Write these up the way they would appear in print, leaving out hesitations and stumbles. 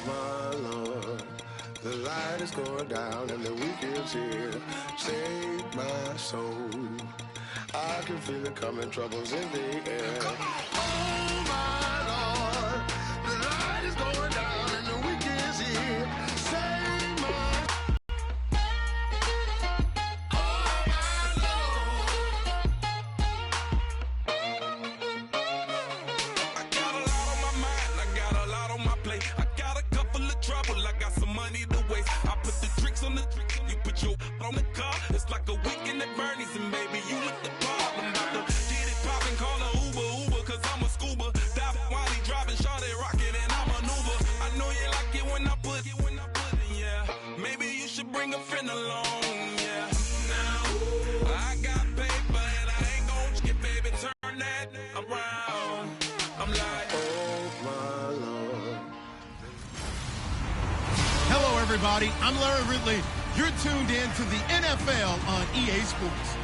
my Lord, the light is going down and the week is here. Save my soul. I can feel it coming, troubles in the air. Oh my Lord, the light is going down and the week is here. Save my on the you put your on the car. It's like a weekend at Bernie's, and baby, you look the part. I'm about to get it poppin', call a Uber, cause I'm a scuba. Dive while he driving, shawty rockin', and I maneuver. I know you like it when I put it, yeah. Maybe you should bring a friend along, yeah. Now, I got paper, and I ain't gon' skip, baby, turn that around. I'm like, oh my Lord. Hello, everybody. I'm Larry Ridley. You're tuned in to the NFL on EA Sports.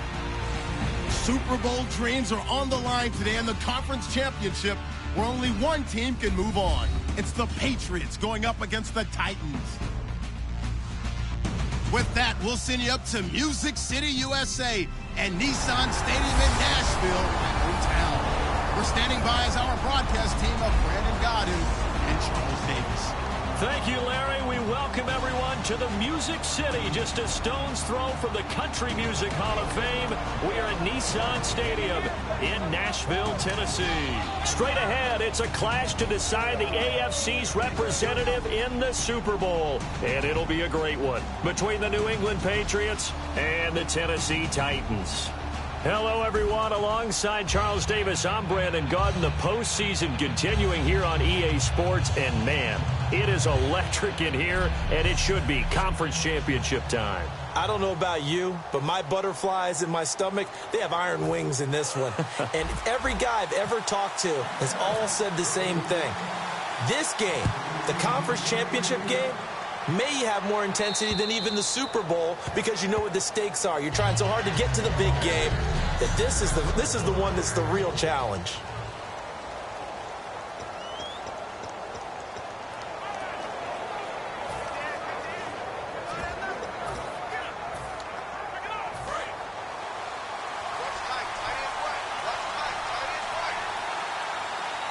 Super Bowl dreams are on the line today in the conference championship where only one team can move on. It's the Patriots going up against the Titans. With that, we'll send you up to Music City, USA and Nissan Stadium in Nashville, my hometown. We're standing by as our broadcast team of Brandon Godden and Charles Davis. Thank you, Larry. We welcome everyone to the Music City, just a stone's throw from the Country Music Hall of Fame. We are at Nissan Stadium in Nashville, Tennessee. Straight ahead, it's a clash to decide the AFC's representative in the Super Bowl. And it'll be a great one between the New England Patriots and the Tennessee Titans. Hello, everyone. Alongside Charles Davis, I'm Brandon Godden. The postseason continuing here on EA Sports. And, man, it is electric in here, and it should be conference championship time. I don't know about you, but my butterflies in my stomach, they have iron wings in this one. And every guy I've ever talked to has all said the same thing. This game, the conference championship game, may have more intensity than even the Super Bowl because you know what the stakes are. You're trying so hard to get to the big game that this is the one that's the real challenge.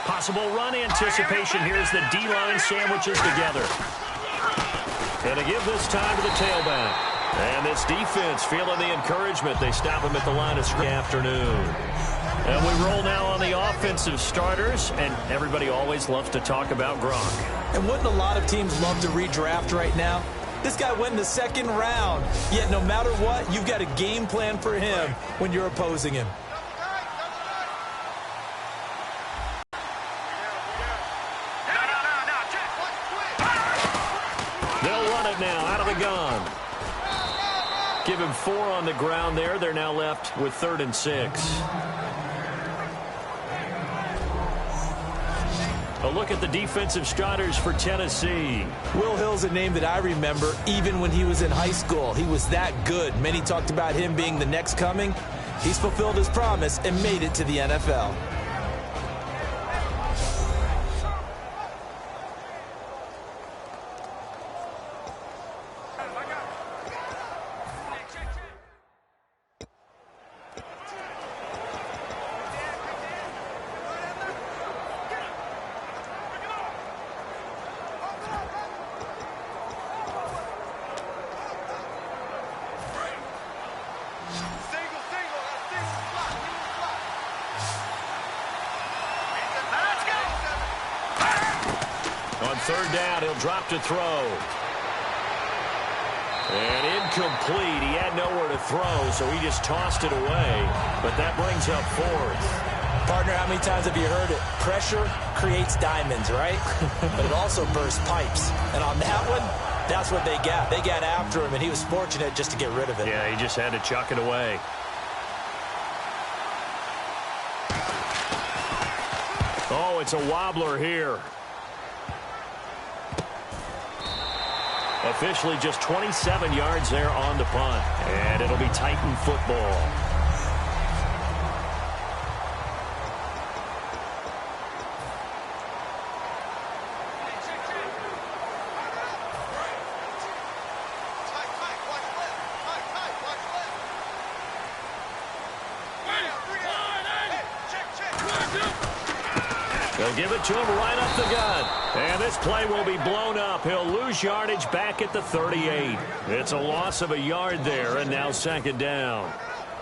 Possible run anticipation. Here's the D-line sandwiches together. And a give this time to the tailback. And this defense feeling the encouragement. They stop him at the line of scrimmage afternoon. And we roll now on the offensive starters. And everybody always loves to talk about Gronk. And wouldn't a lot of teams love to redraft right now? This guy went in the second round. Yet no matter what, you've got a game plan for him when you're opposing him. Now out of the gun. Give him 4 on the ground there. They're now left with 3rd and 6. A look at the defensive starters for Tennessee. Will Hill's a name that I remember even when he was in high school. He was that good. Many talked about him being the next coming. He's fulfilled his promise and made it to the NFL. On 3rd down, he'll drop to throw. And incomplete. He had nowhere to throw, so he just tossed it away. But that brings up 4th. Partner, how many times have you heard it? Pressure creates diamonds, right? But it also bursts pipes. And on that one, that's what they got. They got after him, and he was fortunate just to get rid of it. Yeah, he just had to chuck it away. Oh, it's a wobbler here. Officially just 27 yards there on the punt. And it'll be Titan football. give it to him right up the gut. And this play will be blown up. He'll lose yardage back at the 38. It's a loss of a yard there, and now second down.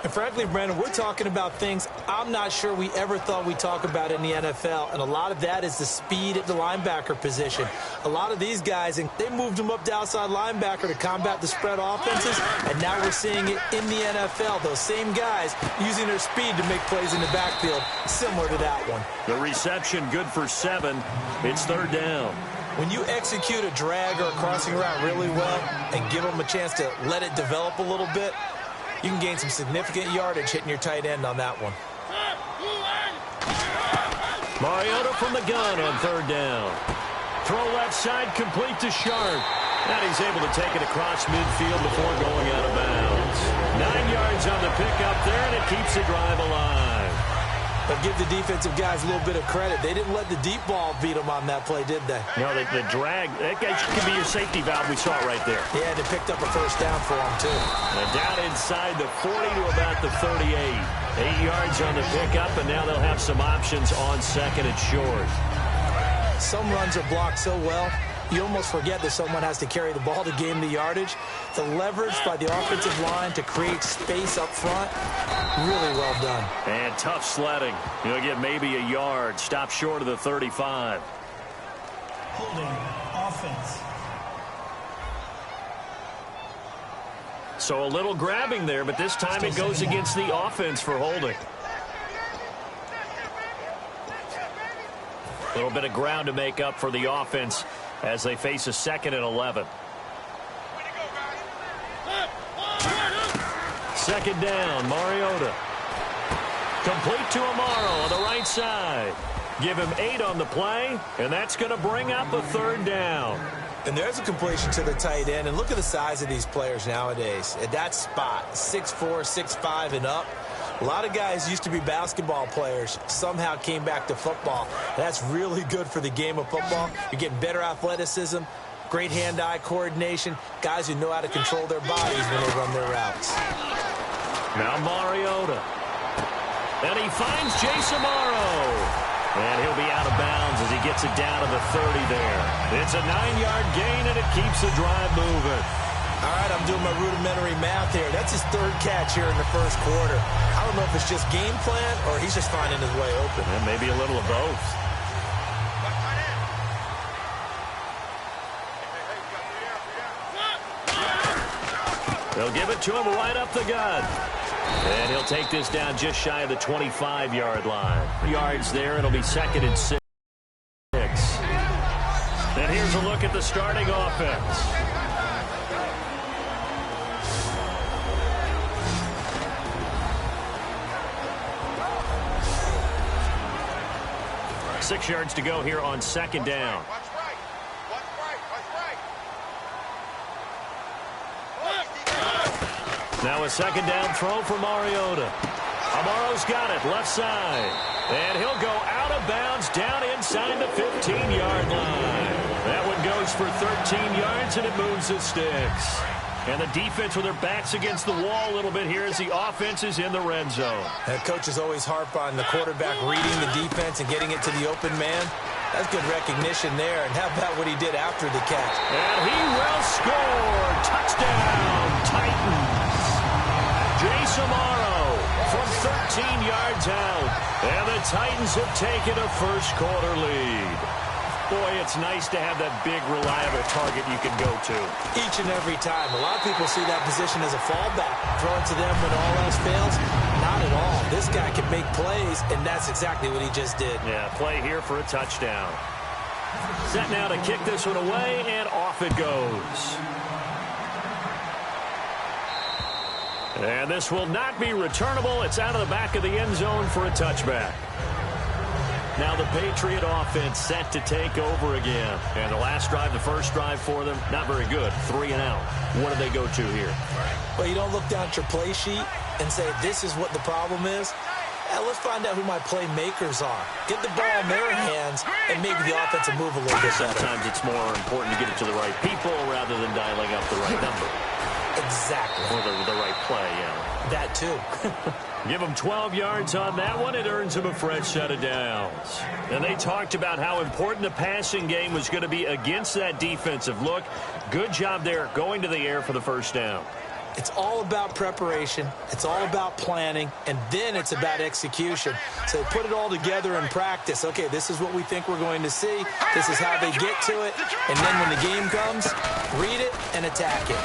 And frankly, Brandon, we're talking about things I'm not sure we ever thought we'd talk about in the NFL, and a lot of that is the speed at the linebacker position. A lot of these guys, and they moved them up to outside linebacker to combat the spread offenses, and now we're seeing it in the NFL. Those same guys using their speed to make plays in the backfield, similar to that one. The reception good for 7. It's third down. When you execute a drag or a crossing route really well and give them a chance to let it develop a little bit, you can gain some significant yardage hitting your tight end on that one. Mariota from the gun on third down. Throw left side, complete to Sharp. And he's able to take it across midfield before going out of bounds. 9 yards on the pickup there, and it keeps the drive alive. But give the defensive guys a little bit of credit. They didn't let the deep ball beat them on that play, did they? No, the drag, that guy could be your safety valve. We saw it right there. Yeah, they picked up a first down for him, too. And down inside the 40 to about the 38. 8 yards on the pickup, and now they'll have some options on second and short. Some runs are blocked so well, you almost forget that someone has to carry the ball to gain the yardage. The leverage by the offensive line to create space up front, really well done. And tough sledding. He'll get maybe a yard. Stop short of the 35. Holding offense. So a little grabbing there, but this time it goes against the offense for holding. A little bit of ground to make up for the offense as they face a 2nd and 11. Second down, Mariota. Complete to Amaro on the right side. Give him 8 on the play, and that's going to bring up a third down. And there's a completion to the tight end. And look at the size of these players nowadays. At that spot, 6'4", 6'5", and up. A lot of guys used to be basketball players, somehow came back to football. That's really good for the game of football. You're getting better athleticism, great hand-eye coordination, guys who know how to control their bodies when they run their routes. Now Mariota. And he finds Jace Amaro. And he'll be out of bounds as he gets it down to the 30 there. It's a 9-yard gain, and it keeps the drive moving. All right, I'm doing my rudimentary math here. That's his 3rd catch here in the first quarter. I don't know if it's just game plan or he's just finding his way open. And maybe a little of both. They'll give it to him right up the gut. And he'll take this down just shy of the 25-yard line. 3 yards there. It'll be 2nd and 6. And here's a look at the starting offense. Six yards to go here on second down. Now a second down throw for Mariota. Amaro's got it, left side. And he'll go out of bounds down inside the 15-yard line. That one goes for 13 yards, and it moves the sticks. And the defense with their backs against the wall a little bit here as the offense is in the red zone. That coach is always harp on the quarterback reading the defense and getting it to the open man. That's good recognition there. And how about what he did after the catch? And he will score. Touchdown, Titans. Jace Amaro from 13 yards out. And the Titans have taken a first-quarter lead. Boy, it's nice to have that big, reliable target you can go to. Each and every time. A lot of people see that position as a fallback. Throw it to them when all else fails. Not at all. This guy can make plays, and that's exactly what he just did. Yeah, play here for a touchdown. Set now to kick this one away, and off it goes. And this will not be returnable. It's out of the back of the end zone for a touchback. Now the Patriot offense set to take over again. And the last drive, the first drive for them, not very good. 3 and out. What do they go to here? Well, you don't look down at your play sheet and say, this is what the problem is. Let's find out who my playmakers are. Get the ball in their hands, and maybe the offense will move a little bit better. Sometimes it's more important to get it to the right people rather than dialing up the right number. Exactly. Or the right play, yeah. That too. Give him 12 yards on that one. It earns him a fresh set of downs. And they talked about how important the passing game was going to be against that defensive look. Good job there going to the air for the first down. It's all about preparation. It's all about planning. And then it's about execution. So they put it all together in practice. Okay, this is what we think we're going to see. This is how they get to it. And then when the game comes, read it and attack it.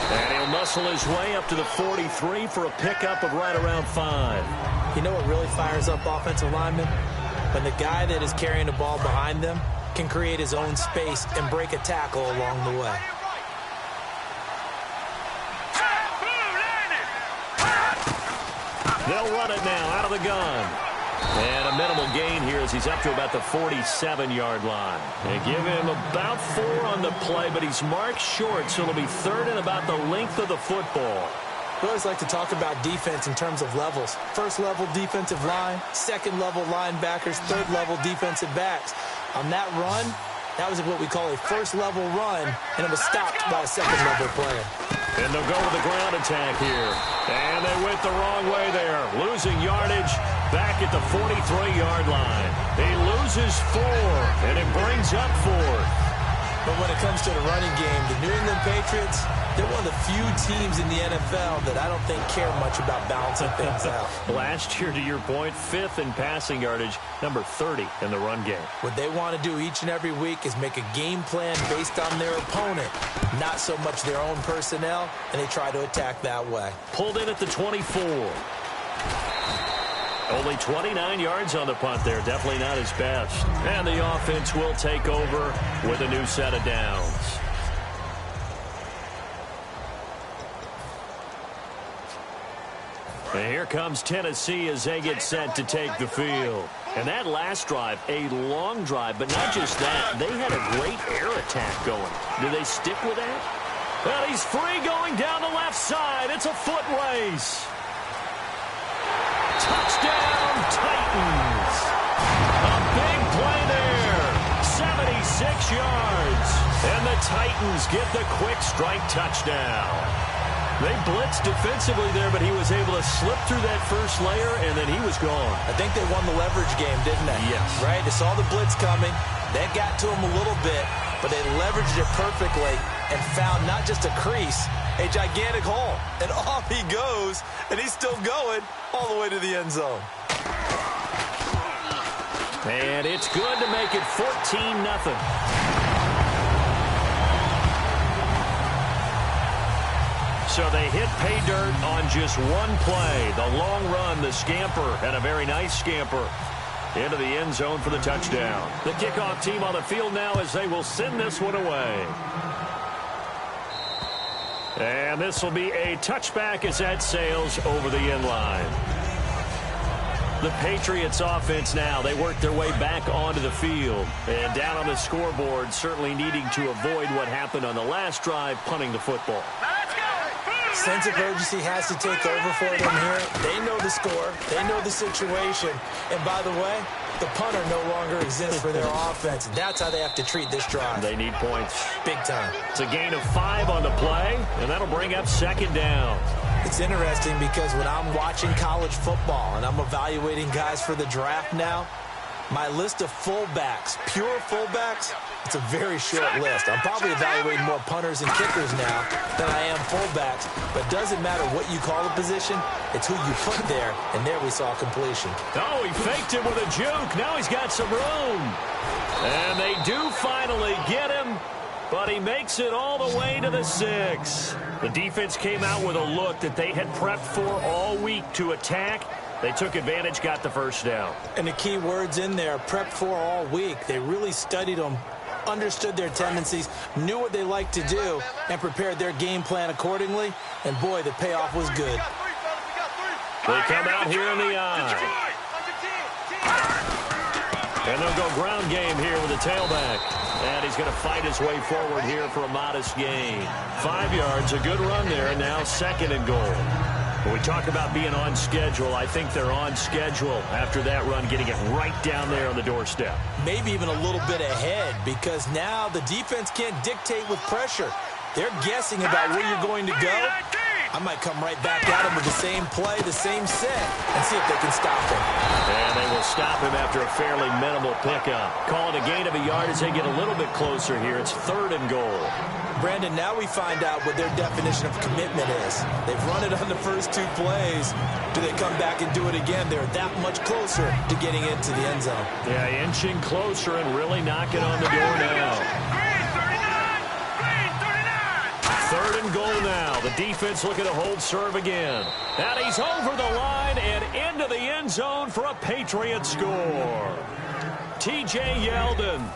And he'll muscle his way up to the 43 for a pickup of right around 5. You know what really fires up offensive linemen? When the guy that is carrying the ball behind them can create his own space and break a tackle along the way. They'll run it now out of the gun. And a minimal gain here as he's up to about the 47-yard line. They give him about 4 on the play, but he's marked short, so it'll be third and about the length of the football. We always like to talk about defense in terms of levels. First-level defensive line, second-level linebackers, third-level defensive backs. On that run, that was what we call a first-level run, and it was stopped by a second-level player. And they'll go with the ground attack here. And they went the wrong way there. Losing yardage back at the 43-yard line. He loses 4, and it brings up 4. But when it comes to the running game, the New England Patriots, they're one of the few teams in the NFL that I don't think care much about balancing things out. Last year, to your point, 5th in passing yardage, number 30 in the run game. What they want to do each and every week is make a game plan based on their opponent, not so much their own personnel, and they try to attack that way. Pulled in at the 24. Only 29 yards on the punt there. Definitely not his best. And the offense will take over with a new set of downs. And here comes Tennessee as they get set to take the field. And that last drive, a long drive, but not just that. They had a great air attack going. Do they stick with that? Well, he's free going down the left side. It's a foot race. Touchdown, Titans. A big play there. 76 yards. And the Titans get the quick strike touchdown. They blitzed defensively there, but he was able to slip through that first layer, and then he was gone. I think they won the leverage game, didn't they? Yes. Right? They saw the blitz coming. That got to him a little bit, but they leveraged it perfectly and found not just a crease, a gigantic hole. And off he goes, and he's still going all the way to the end zone. And it's good to make it 14-0. So they hit pay dirt on just one play. The long run, the scamper, and a very nice scamper into the end zone for the touchdown. The kickoff team on the field now as they will send this one away. And this will be a touchback as that sails over the end line. The Patriots offense now, they work their way back onto the field. And down on the scoreboard, certainly needing to avoid what happened on the last drive, punting the football. Sense of urgency has to take over for them here. They know the score. They know the situation. And by the way, the punter no longer exists for their offense. That's how they have to treat this drive. They need points. Big time. It's a gain of 5 on the play, and that'll bring up second down. It's interesting because when I'm watching college football and I'm evaluating guys for the draft now, my list of fullbacks, pure fullbacks, it's a very short list. I'm probably evaluating more punters and kickers now than I am fullbacks. But it doesn't matter what you call the position. It's who you put there. And there we saw completion. Oh, he faked it with a juke. Now he's got some room. And they do finally get him. But he makes it all the way to the 6. The defense came out with a look that they had prepped for all week to attack. They took advantage, got the first down. And the key words in there, prepped for all week. They really studied them, understood their tendencies, knew what they liked to do, and prepared their game plan accordingly. And, boy, the payoff was good. They come out here in the eye. And they'll go ground game here with the tailback. And he's going to fight his way forward here for a modest gain. 5 yards, a good run there, and now second and goal. When we talk about being on schedule, I think they're on schedule after that run, getting it right down there on the doorstep. Maybe even a little bit ahead, because now the defense can't dictate with pressure. They're guessing about where you're going to go. I might come right back at him with the same play, the same set, and see if they can stop him. And they will stop him after a fairly minimal pickup. Calling a gain of a yard as they get a little bit closer here. It's 3rd and goal. Brandon, now we find out what their definition of commitment is. They've run it on the first 2 plays. Do they come back and do it again? They're that much closer to getting into the end zone. Yeah, inching closer and really knocking on the door now. 3rd and goal now. The defense looking to hold serve again. And he's over the line and into the end zone for a Patriot score. T.J. Yeldon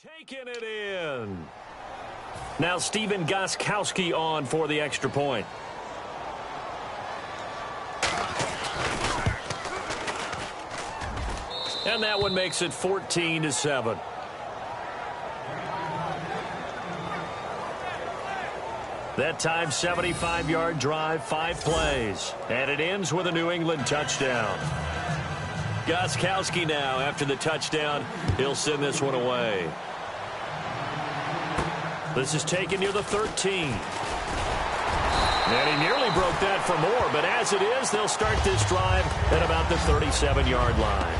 taking it in. Now Stephen Gostkowski on for the extra point. And that one makes it 14-7. That time, 75-yard drive, 5 plays. And it ends with a New England touchdown. Gostkowski now, after the touchdown, he'll send this one away. This is taken near the 13. And he nearly broke that for more, but as it is, they'll start this drive at about the 37-yard line.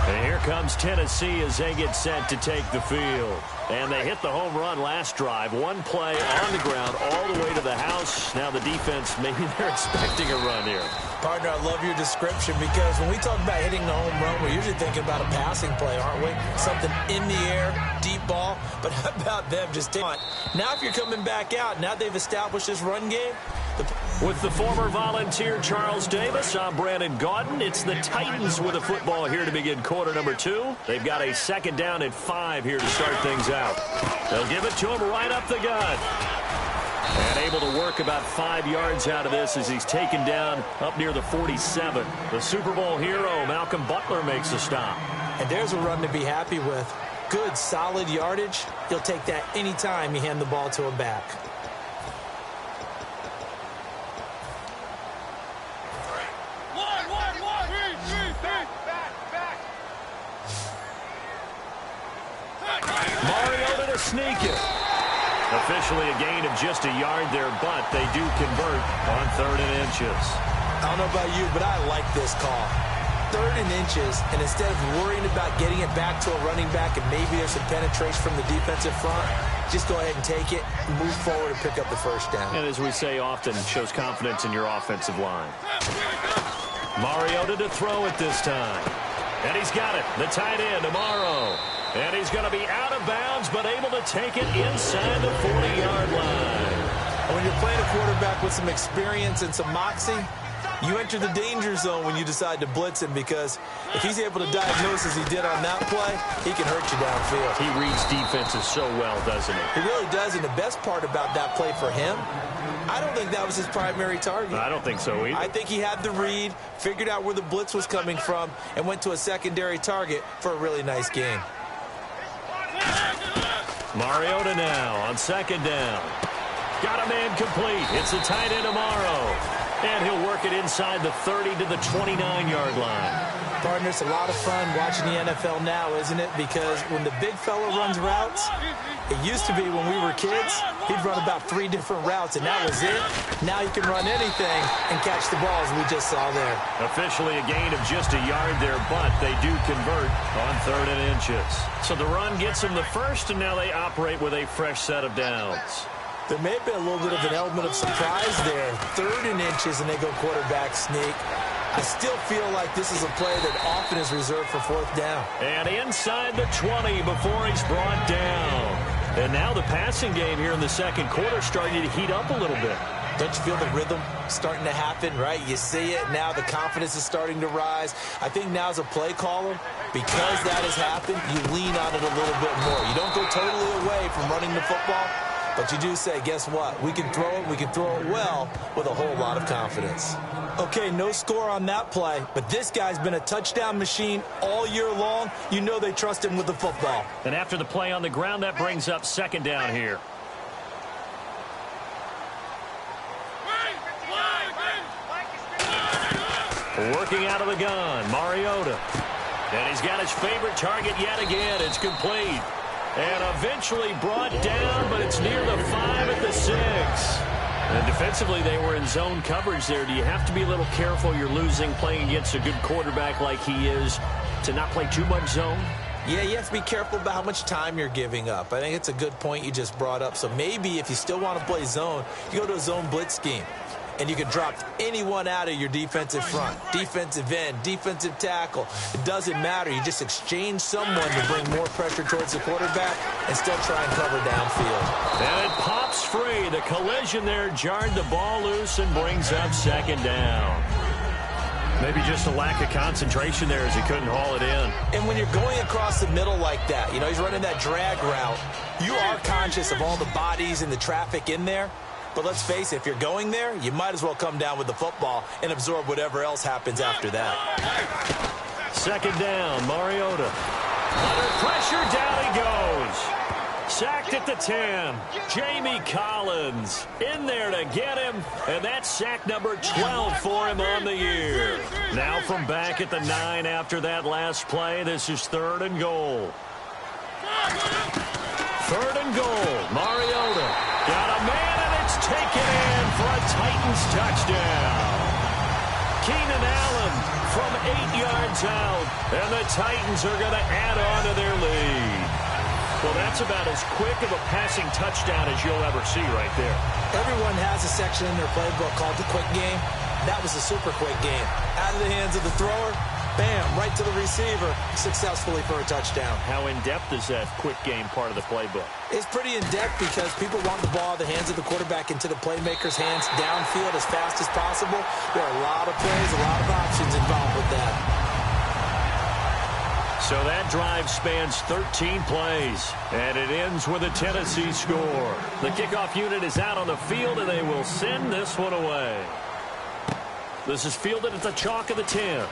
And here comes Tennessee as they get set to take the field. And they hit the home run last drive. 1 play on the ground all the way to the house. Now the defense, maybe they're expecting a run here. Partner, I love your description because when we talk about hitting the home run, we're usually thinking about a passing play, aren't we? Something in the air, deep ball. But how about them just taking it? Now if you're coming back out, now they've established this run game. With the former Volunteer Charles Davis, I'm Brandon Gaudin. It's the Titans with the football here to begin quarter number 2. They've got a 2nd down and 5 here to start things out. They'll give it to him right up the gut. And able to work about 5 yards out of this as he's taken down up near the 47. The Super Bowl hero, Malcolm Butler, makes a stop. And there's a run to be happy with. Good, solid yardage. He'll take that anytime you hand the ball to him back. Mariota to sneak it. Officially a gain of just a yard there, but they do convert on 3rd and inches. I don't know about you, but I like this call. 3rd and inches, and instead of worrying about getting it back to a running back and maybe there's some penetration from the defensive front, just go ahead and take it, move forward, and pick up the 1st down. And as we say often, shows confidence in your offensive line. Mariota to throw it this time. And he's got it. The tight end, Amaro. And he's going to be out of bounds, but able to take it inside the 40-yard line. When you're playing a quarterback with some experience and some moxie, you enter the danger zone when you decide to blitz him, because if he's able to diagnose as he did on that play, he can hurt you downfield. He reads defenses so well, doesn't he? He really does, and the best part about that play for him, I don't think that was his primary target. I don't think so either. I think he had the read, figured out where the blitz was coming from, and went to a secondary target for a really nice gain. Mariota now on 2nd down. Got a man complete. It's the tight end, Amaro. And he'll work it inside the 30 to the 29-yard line. Partner, it's a lot of fun watching the NFL now, isn't it? Because when the big fella runs routes, it used to be when we were kids, he'd run about 3 different routes, and that was it. Now you can run anything and catch the ball, as we just saw there. Officially a gain of just a yard there, but they do convert on 3rd and inches. So the run gets them the 1st, and now they operate with a fresh set of downs. There may have been a little bit of an element of surprise there. 3rd and inches, and they go quarterback sneak. I still feel like this is a play that often is reserved for 4th down. And inside the 20 before he's brought down. And now the passing game here in the 2nd quarter starting to heat up a little bit. Don't you feel the rhythm starting to happen, right? You see it. Now the confidence is starting to rise. I think now as a play caller, because that has happened, you lean on it a little bit more. You don't go totally away from running the football, but you do say, guess what? We can throw it. We can throw it well with a whole lot of confidence. Okay, no score on that play, but this guy's been a touchdown machine all year long. You know they trust him with the football. And after the play on the ground, that brings up 2nd down here. Working out of the gun, Mariota. And he's got his favorite target yet again. It's complete. And eventually brought down, but it's near the 5 at the 6. And defensively, they were in zone coverage there. Do you have to be a little careful? You're losing, playing against a good quarterback like he is, to not play too much zone? Yeah, you have to be careful about how much time you're giving up. I think it's a good point you just brought up. So maybe if you still want to play zone, you go to a zone blitz scheme. And you can drop anyone out of your defensive front, defensive end, defensive tackle. It doesn't matter. You just exchange someone to bring more pressure towards the quarterback and still try and cover downfield. And it pops free. The collision there jarred the ball loose and brings up second down. Maybe just a lack of concentration there as he couldn't haul it in. And when you're going across the middle like that, you know, he's running that drag route, you are conscious of all the bodies and the traffic in there. But let's face it, if you're going there, you might as well come down with the football and absorb whatever else happens after that. Second down, Mariota. Under pressure, down he goes. Sacked at the 10. Jamie Collins in there to get him, and that's sack number 12 for him on the year. Now from back at the 9 after that last play, this is 3rd and goal. 3rd and goal, Mariota. Got a man, and it's taken in for a Titans touchdown. Keenan Allen from 8 yards out, and the Titans are going to add on to their lead. Well, that's about as quick of a passing touchdown as you'll ever see right there. Everyone has a section in their playbook called the quick game. That was a super quick game. Out of the hands of the thrower, bam, right to the receiver, successfully for a touchdown. How in-depth is that quick game part of the playbook? It's pretty in-depth because people want the ball out of the hands of the quarterback into the playmaker's hands downfield as fast as possible. There are a lot of plays, a lot of options involved with that. So that drive spans 13 plays, and it ends with a Tennessee score. The kickoff unit is out on the field, and they will send this one away. This is fielded at the chalk of the 10.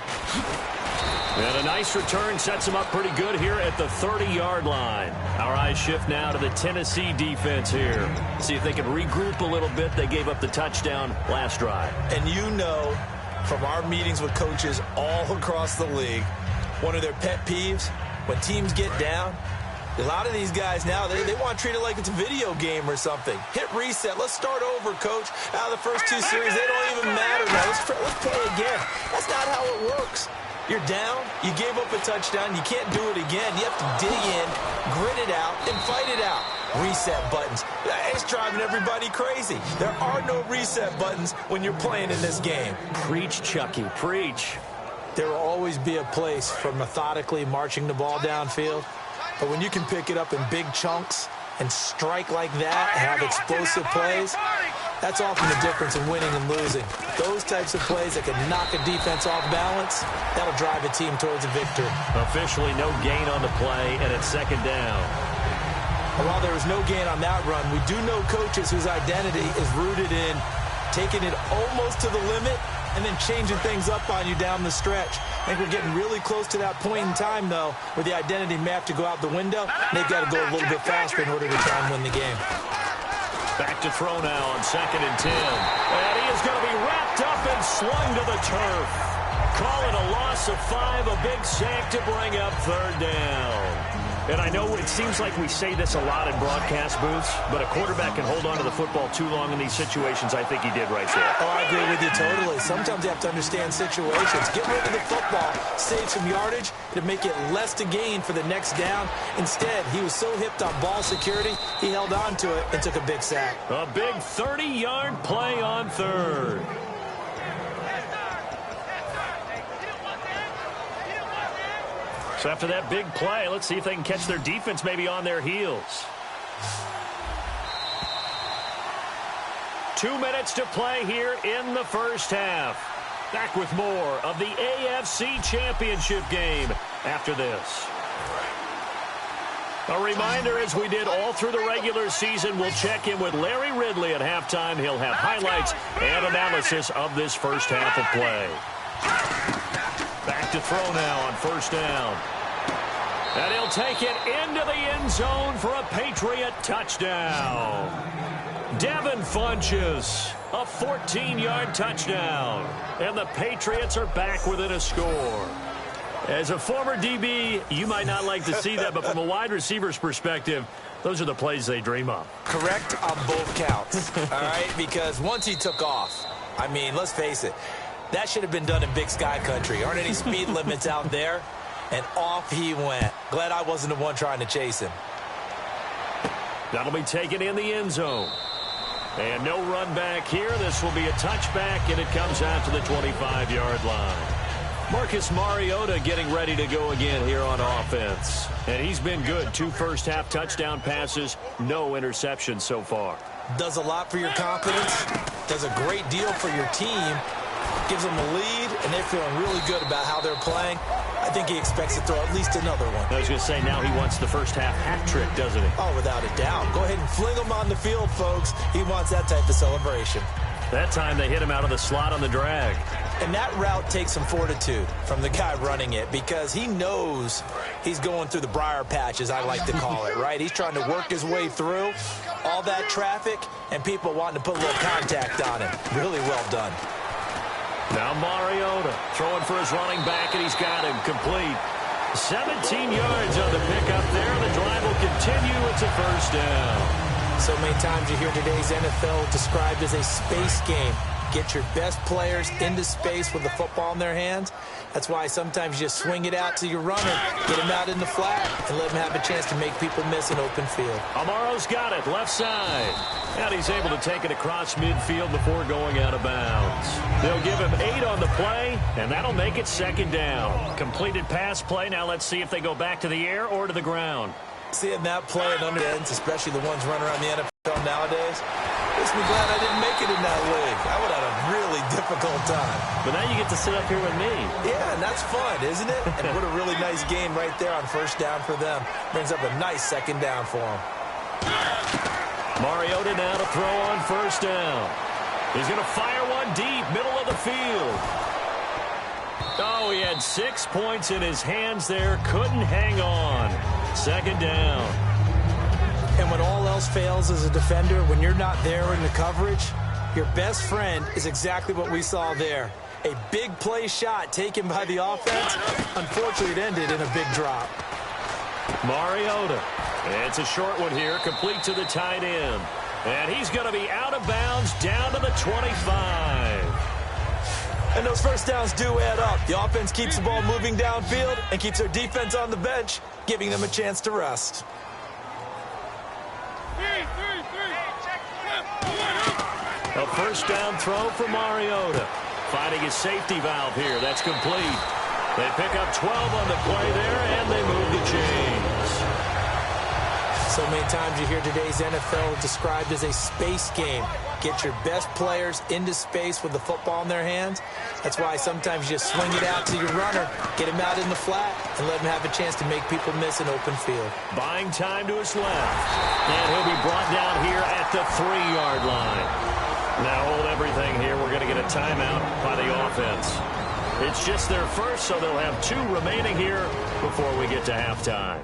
And a nice return sets them up pretty good here at the 30-yard line. Our eyes shift now to the Tennessee defense here. See if they can regroup a little bit. They gave up the touchdown last drive. And you know from our meetings with coaches all across the league, one of their pet peeves, when teams get down, a lot of these guys now, they want to treat it like it's a video game or something. Hit reset. Let's start over, coach. Out of the first 2 series, they don't even matter now. Let's play again. That's not how it works. You're down. You gave up a touchdown. You can't do it again. You have to dig in, grit it out, and fight it out. Reset buttons. It's driving everybody crazy. There are no reset buttons when you're playing in this game. Preach, Chucky. Preach. There will always be a place for methodically marching the ball downfield. But when you can pick it up in big chunks and strike like that and have explosive plays, that's often the difference in winning and losing. Those types of plays that can knock a defense off balance, that'll drive a team towards a victory. Officially no gain on the play, and it's second down. And while there was no gain on that run, we do know coaches whose identity is rooted in taking it almost to the limit and then changing things up on you down the stretch. I think we're getting really close to that point in time, though, where the identity may have to go out the window. They've got to go a little bit faster in order to try and win the game. Back to throw now on 2nd and 10. And he is going to be wrapped up and slung to the turf. Call it a loss of 5, a big sack to bring up 3rd down. And I know it seems like we say this a lot in broadcast booths, but a quarterback can hold on to the football too long in these situations. I think he did right there. Oh, I agree with you totally. Sometimes you have to understand situations. Get rid of the football, save some yardage to make it less to gain for the next down. Instead, he was so hipped on ball security, he held on to it and took a big sack. A big 30-yard play on 3rd. So after that big play, let's see if they can catch their defense maybe on their heels. 2 minutes to play here in the first half. Back with more of the AFC Championship game after this. A reminder, as we did all through the regular season, we'll check in with Larry Ridley at halftime. He'll have highlights and analysis of this first half of play. Back to throw now on 1st down. And he'll take it into the end zone for a Patriot touchdown. Devin Funchess, a 14-yard touchdown. And the Patriots are back within a score. As a former DB, you might not like to see that, but from a wide receiver's perspective, those are the plays they dream of. Correct on both counts, all right? Because once he took off, I mean, let's face it, that should have been done in Big Sky Country. Aren't any speed limits out there? And off he went. Glad I wasn't the one trying to chase him. That'll be taken in the end zone. And no run back here. This will be a touchback, and it comes out to the 25-yard line. Marcus Mariota getting ready to go again here on offense. And he's been good. 2 first-half touchdown passes, no interceptions so far. Does a lot for your confidence, does a great deal for your team, gives them a lead, and they're feeling really good about how they're playing. I think he expects to throw at least another one. I was going to say, now he wants the first-half hat trick, doesn't he? Oh, without a doubt. Go ahead and fling him on the field, folks. He wants that type of celebration. That time they hit him out of the slot on the drag. And that route takes some fortitude from the guy running it because he knows he's going through the briar patch, as I like to call it, right? He's trying to work his way through all that traffic and people wanting to put a little contact on him. Really well done. Now Mariota throwing for his running back, and he's got him complete. 17 yards on the pickup there. The drive will continue. It's a first down. So many times you hear today's NFL described as a space game. Get your best players into space with the football in their hands. That's why sometimes you just swing it out to your runner, get him out in the flat, and let him have a chance to make people miss an open field. Amaro's got it, left side. And he's able to take it across midfield before going out of bounds. They'll give him 8 on the play, and that'll make it second down. Completed pass play. Now let's see if they go back to the air or to the ground. Seeing that play at under ends, especially the ones running around the NFL nowadays, makes me glad I didn't make it in that league. I would have had a really difficult time. But now you get to sit up here with me. Yeah, and that's fun, isn't it? And what a really nice game right there on first down for them. Brings up a nice second down for them. Mariota now to throw on first down. He's going to fire one deep, middle of the field. Oh, he had 6 points in his hands there. Couldn't hang on. Second down. And when all else fails as a defender, when you're not there in the coverage, your best friend is exactly what we saw there. A big play shot taken by the offense. Unfortunately, it ended in a big drop. Mariota. It's a short one here, complete to the tight end. And he's going to be out of bounds down to the 25. And those first downs do add up. The offense keeps the ball moving downfield and keeps their defense on the bench, giving them a chance to rest. A first down throw for Mariota. Finding his safety valve here. That's complete. They pick up 12 on the play there, and they move the chains. So many times you hear today's NFL described as a space game. Get your best players into space with the football in their hands. That's why sometimes you just swing it out to your runner, get him out in the flat, and let him have a chance to make people miss an open field. Buying time to his left. And he'll be brought down here at the 3-yard line. Now hold everything here. We're going to get a timeout by the offense. It's just their first, so they'll have 2 remaining here before we get to halftime.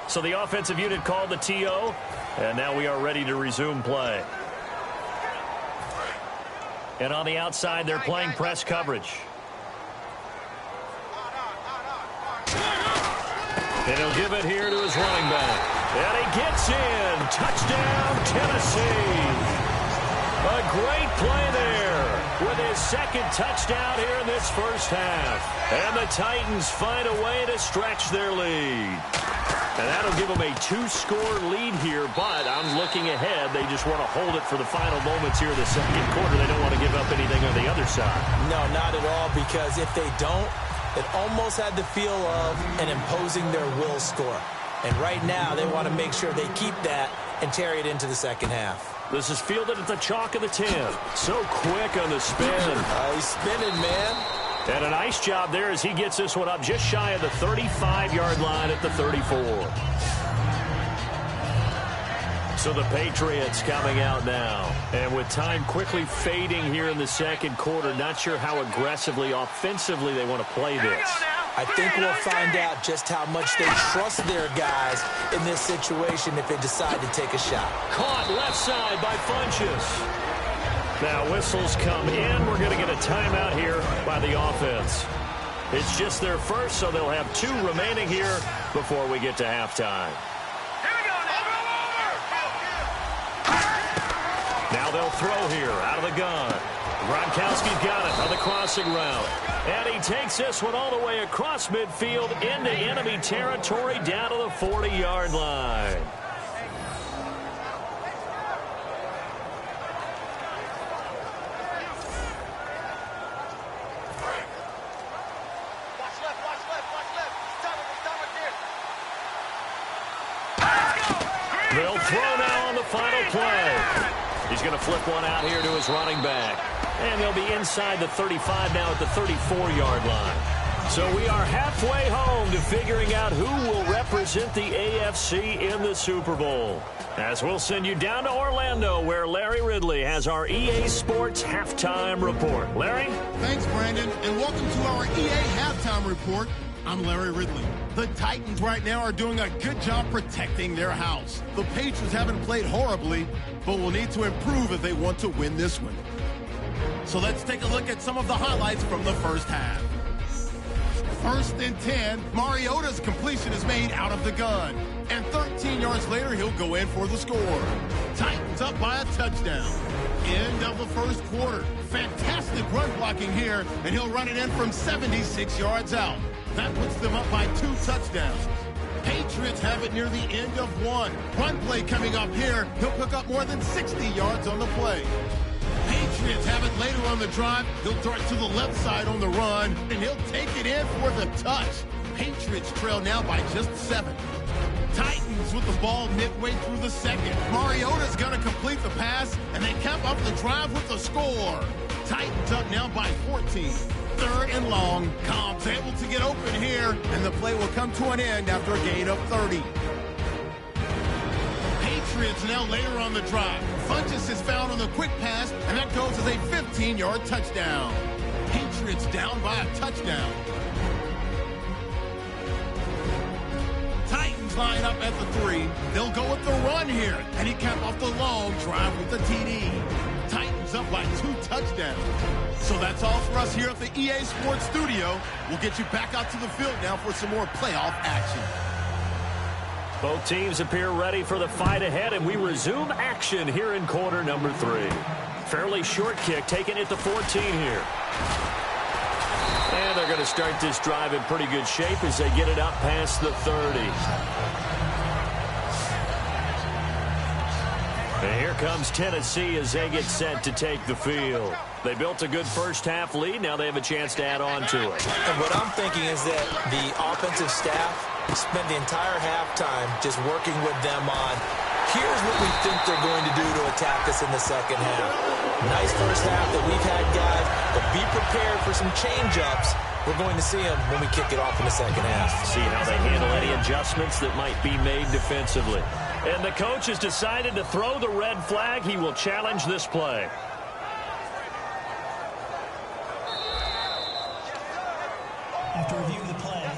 So the offensive unit called the TO, and now we are ready to resume play. And on the outside, they're playing press coverage. And he'll give it here to his running back. And he gets in. Touchdown, Tennessee. A great play there with his second touchdown here in this first half. And the Titans find a way to stretch their lead. And that'll give them a 2-score lead here, but I'm looking ahead. They just want to hold it for the final moments here in the second quarter. They don't want to give up anything on the other side. No, not at all, because if they don't, it almost had the feel of an imposing their will score. And right now, they want to make sure they keep that and carry it into the second half. This is fielded at the chalk of the 10. So quick on the spin. He's spinning, man. And a nice job there as he gets this one up just shy of the 35-yard line at the 34. So the Patriots coming out now. And with time quickly fading here in the second quarter, not sure how aggressively, offensively they want to play this. I think we'll find out just how much they trust their guys in this situation if they decide to take a shot. Caught left side by Funchess. Now whistles come in. We're going to get a timeout here by the offense. It's just their first, so they'll have 2 remaining here before we get to halftime. Now they'll throw here out of the gun. Gronkowski's got it on the crossing route. And he takes this one all the way across midfield into enemy territory down to the 40-yard line. They'll throw now on the final play. He's going to flip one out here to his running back. And they'll be inside the 35 now at the 34-yard line. So we are halfway home to figuring out who will represent the AFC in the Super Bowl. As we'll send you down to Orlando, where Larry Ridley has our EA Sports Halftime Report. Larry? Thanks, Brandon, and welcome to our EA Halftime Report. I'm Larry Ridley. The Titans right now are doing a good job protecting their house. The Patriots haven't played horribly, but will need to improve if they want to win this one. So let's take a look at some of the highlights from the first half. 1st and 10, Mariota's completion is made out of the gun. And 13 yards later, he'll go in for the score. Titans up by a touchdown. End of the first quarter. Fantastic run blocking here, and he'll run it in from 76 yards out. That puts them up by 2 touchdowns. Patriots have it near the end of 1. Run play coming up here. He'll pick up more than 60 yards on the play. Patriots have it later on the drive. He'll dart to the left side on the run, and he'll take it in for the touch. Patriots trail now by just 7. Titans with the ball midway through the second. Mariota's going to complete the pass, and they cap up the drive with the score. Titans up now by 14. 3rd and long. Cobb's able to get open here, and the play will come to an end after a gain of 30. Patriots now later on the drive. Funchess is found on the quick pass, and that goes as a 15-yard touchdown. Patriots down by a touchdown. Titans line up at the 3. They'll go with the run here, and he capped off the long drive with the TD. Titans up by 2 touchdowns. So that's all for us here at the EA Sports Studio. We'll get you back out to the field now for some more playoff action. Both teams appear ready for the fight ahead, and we resume action here in quarter number 3. Fairly short kick taken at the 14 here. And they're going to start this drive in pretty good shape as they get it up past the 30. And here comes Tennessee as they get set to take the field. They built a good first half lead. Now they have a chance to add on to it. And what I'm thinking is that the offensive staff spent the entire halftime just working with them on, here's what we think they're going to do to attack us in the second half. Nice first half that we've had, guys, but be prepared for some change-ups. We're going to see them when we kick it off in the second half. See how they handle any adjustments that might be made defensively. And the coach has decided to throw the red flag. He will challenge this play. After reviewing the play,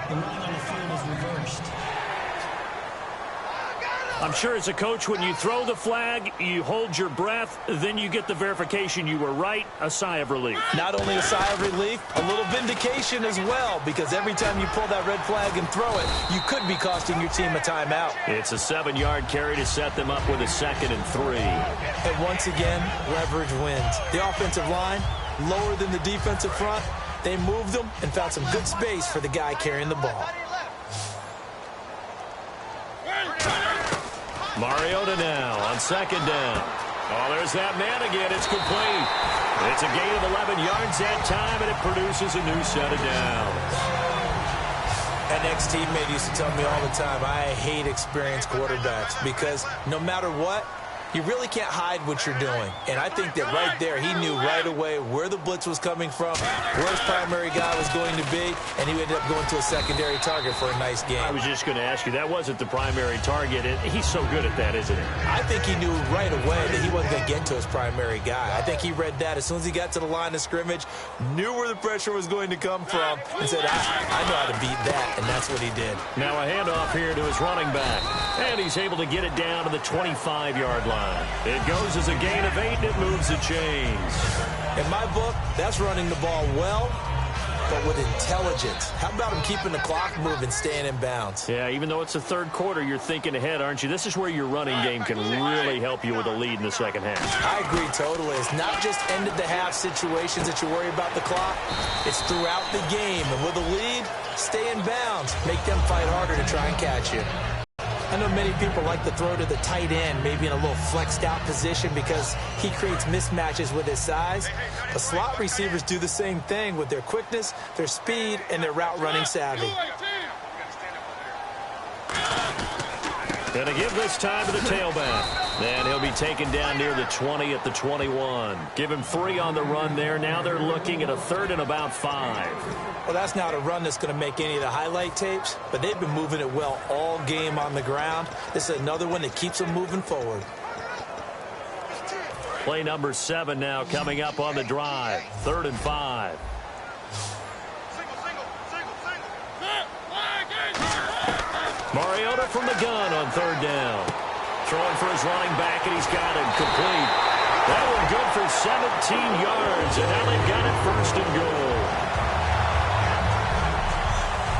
the running on the field is reversed. I'm sure as a coach, when you throw the flag, you hold your breath, then you get the verification you were right, a sigh of relief. Not only a sigh of relief, a little vindication as well, because every time you pull that red flag and throw it, you could be costing your team a timeout. It's a 7-yard carry to set them up with a 2nd and 3. And once again, leverage wins. The offensive line, lower than the defensive front, they moved them and found some good space for the guy carrying the ball. Mariota now on 2nd down. Oh, there's that man again. It's complete. It's a gain of 11 yards that time, and it produces a new set of downs. An ex-teammate used to tell me all the time, I hate experienced quarterbacks because no matter what, you really can't hide what you're doing. And I think that right there, he knew right away where the blitz was coming from, where his primary guy was going to be, and he ended up going to a secondary target for a nice game. I was just going to ask you, that wasn't the primary target. He's so good at that, isn't he? I think he knew right away that he wasn't going to get to his primary guy. I think he read that as soon as he got to the line of scrimmage, knew where the pressure was going to come from, and said, I know how to beat that, and that's what he did. Now a handoff here to his running back. And he's able to get it down to the 25-yard line. It goes as a gain of 8, and it moves the chains. In my book, that's running the ball well, but with intelligence. How about him keeping the clock moving, staying in bounds? Yeah, even though it's the third quarter, you're thinking ahead, aren't you? This is where your running game can really help you with a lead in the second half. I agree totally. It's not just end-of-the-half situations that you worry about the clock. It's throughout the game. And with a lead, stay in bounds. Make them fight harder to try and catch you. I know many people like to throw to the tight end, maybe in a little flexed out position because he creates mismatches with his size. But slot receivers do the same thing with their quickness, their speed, and their route running savvy. Going to give this time to the tailback. And he'll be taken down near the 20 at the 21. Give him 3 on the run there. Now they're looking at a 3rd and about 5. Well, that's not a run that's going to make any of the highlight tapes, but they've been moving it well all game on the ground. This is another one that keeps them moving forward. Play number 7 now coming up on the drive. 3rd and 5. Mariota from the gun on 3rd down. Throwing for his running back, and he's got him complete. That one good for 17 yards, and now they've got it 1st and goal.